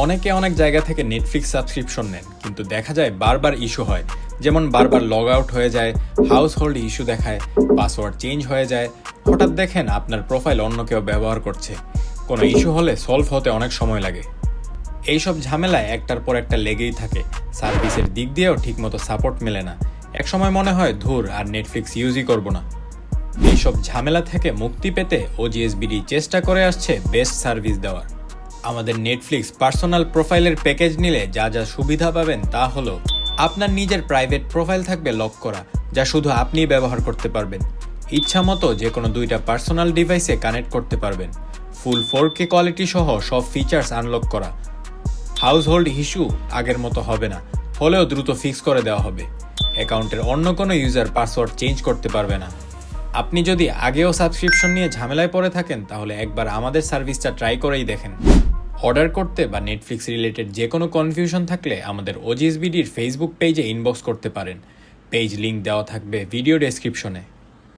অনেকে অনেক জায়গা থেকে নেটফ্লিক্স সাবস্ক্রিপশন নেন, কিন্তু দেখা যায় বারবার ইস্যু হয়। যেমন বারবার লগ আউট হয়ে যায়, হাউস হোল্ড ইস্যু দেখায়, পাসওয়ার্ড চেঞ্জ হয়ে যায়, হঠাৎ দেখেন আপনার প্রোফাইল অন্য কেউ ব্যবহার করছে। কোনো ইস্যু হলে সলভ হতে অনেক সময় লাগে। এইসব ঝামেলায় একটার পর একটা লেগেই থাকে। সার্ভিসের দিক দিয়েও ঠিকমতো সাপোর্ট মেলে না। এক সময় মনে হয় ধুর, আর নেটফ্লিক্স ইউজই করব না। এইসব ঝামেলা থেকে মুক্তি পেতে ওজিএসবিডি চেষ্টা করে আসছে বেস্ট সার্ভিস দেওয়ার। আমাদের নেটফ্লিক্স পার্সোনাল প্রোফাইলের প্যাকেজ নিলে যা যা সুবিধা পাবেন তা হলো, আপনার নিজের প্রাইভেট প্রোফাইল থাকবে লক করা, যা শুধু আপনিই ব্যবহার করতে পারবেন। ইচ্ছা মতো যে কোনো দুইটা পার্সোনাল ডিভাইসে কানেক্ট করতে পারবেন। ফুল 4K কোয়ালিটি সহ সব ফিচার্স আনলক করা। হাউস হোল্ড ইস্যু আগের মতো হবে না, হলেও দ্রুত ফিক্স করে দেওয়া হবে। অ্যাকাউন্টের অন্য কোনো ইউজার পাসওয়ার্ড চেঞ্জ করতে পারবে না। আপনি যদি আগেও সাবস্ক্রিপশন নিয়ে ঝামেলায় পড়ে থাকেন, তাহলে একবার আমাদের সার্ভিসটা ট্রাই করেই দেখেন। অর্ডার করতে বা নেটফ্লিক্স রিলেটেড যে কোনো কনফিউশন থাকলে আমাদের ওজিএসবিডির ফেসবুক পেজে ইনবক্স করতে পারেন। পেজ লিংক দেওয়া থাকবে ভিডিও ডেসক্রিপশনে।